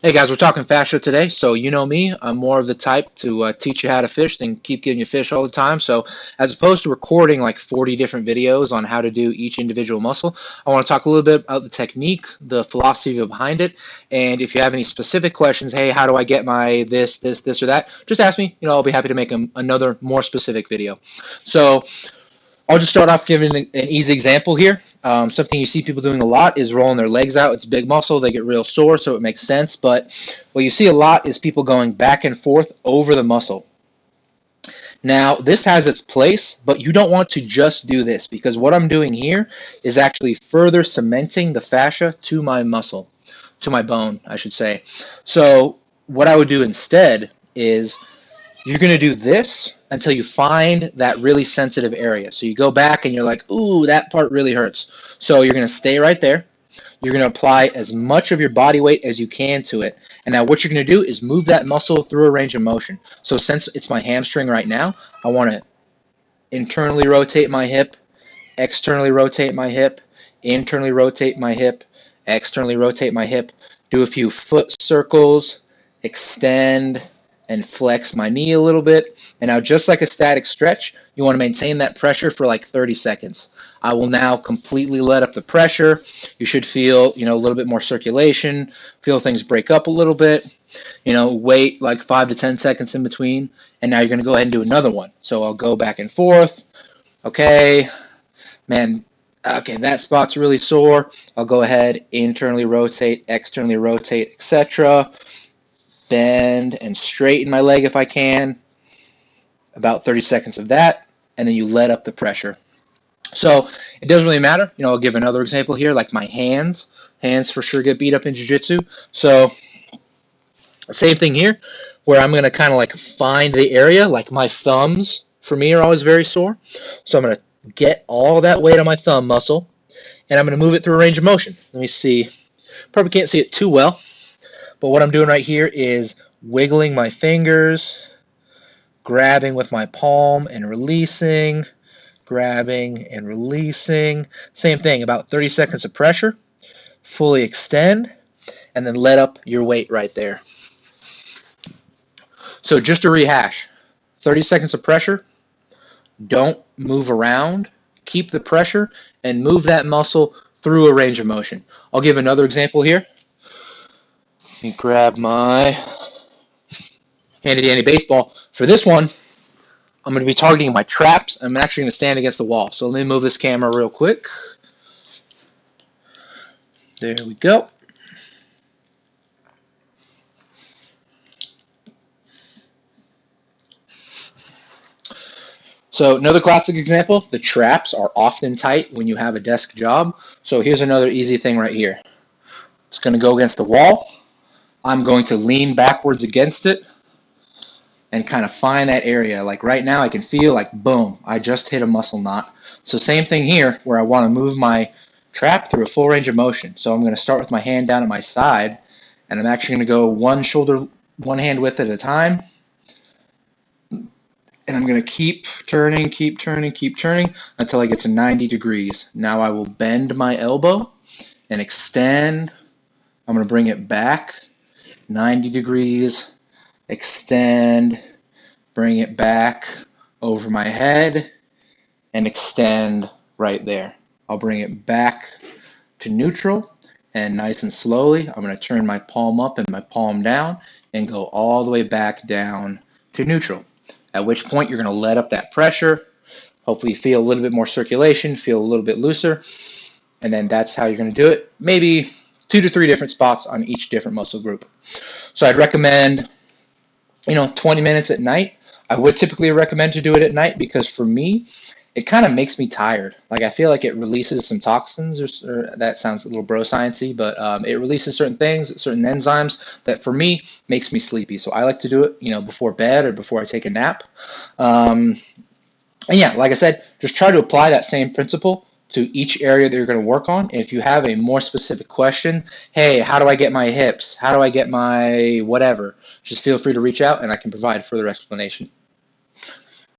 Hey guys, we're talking fascia today. So you know me, I'm more of the type to teach you how to fish than keep giving you fish all the time. So as opposed to recording like 40 different videos on how to do each individual muscle, I want to talk a little bit about the technique, the philosophy behind it, and if you have any specific questions, hey, how do I get my this, or that, just ask me. I'll be happy to make another more specific video. So I'll just start off giving an easy example here. Something you see people doing a lot is rolling their legs out. It's big muscle. They get real sore, so it makes sense. But what you see a lot is people going back and forth over the muscle. Now, this has its place, but you don't want to just do this because what I'm doing here is actually further cementing the fascia to my muscle, to my bone, I should say. So what I would do instead is you're going to do this until you find that really sensitive area. So you go back and you're like, ooh, that part really hurts. So you're going to stay right there. You're going to apply as much of your body weight as you can to it. And now what you're going to do is move that muscle through a range of motion. So since it's my hamstring right now, I want to internally rotate my hip, externally rotate my hip, internally rotate my hip, externally rotate my hip, do a few foot circles, extend and flex my knee a little bit. And now just like a static stretch, you want to maintain that pressure for like 30 seconds. I will now completely let up the pressure. You should feel, a little bit more circulation, feel things break up a little bit, wait like 5 to 10 seconds in between. And now you're going to go ahead and do another one. So I'll go back and forth. Okay, man, okay, that spot's really sore. I'll go ahead, internally rotate, externally rotate, etc. Bend and straighten my leg if I can. About 30 seconds of that, and then you let up the pressure. So it doesn't really matter. I'll give another example here, like my hands. Hands for sure get beat up in jiu-jitsu. So same thing here, where I'm going to kind of like find the area, like my thumbs for me are always very sore. So I'm going to get all that weight on my thumb muscle, and I'm going to move it through a range of motion. Let me see. Probably can't see it too well, but what I'm doing right here is wiggling my fingers, grabbing with my palm and releasing, grabbing and releasing. Same thing, about 30 seconds of pressure. Fully extend, and then let up your weight right there. So just to rehash, 30 seconds of pressure, don't move around, keep the pressure, and move that muscle through a range of motion. I'll give another example here. Let me grab my handy-dandy baseball. For this one, I'm going to be targeting my traps. I'm actually going to stand against the wall. So let me move this camera real quick. There we go. So another classic example, the traps are often tight when you have a desk job. So here's another easy thing right here. It's going to go against the wall. I'm going to lean backwards against it and kind of find that area. Like right now I can feel like, boom, I just hit a muscle knot. So same thing here where I want to move my trap through a full range of motion. So I'm going to start with my hand down at my side, and I'm actually going to go one hand width at a time. And I'm going to keep turning until I get to 90 degrees. Now I will bend my elbow and extend. I'm going to bring it back 90 degrees, extend, bring it back over my head, and extend right there. I'll bring it back to neutral, and nice and slowly, I'm going to turn my palm up and my palm down and go all the way back down to neutral. At which point you're going to let up that pressure. Hopefully you feel a little bit more circulation, feel a little bit looser, and then that's how you're going to do it. Maybe 2 to 3 different spots on each different muscle group. So I'd recommend, 20 minutes at night. I would typically recommend to do it at night because for me, it kind of makes me tired. Like I feel like it releases some toxins, or that sounds a little bro sciencey, but it releases certain things, certain enzymes that for me makes me sleepy. So I like to do it, before bed or before I take a nap. And yeah, like I said, just try to apply that same principle to each area that you're going to work on. And if you have a more specific question, hey, how do I get my hips? How do I get my whatever? Just feel free to reach out and I can provide further explanation.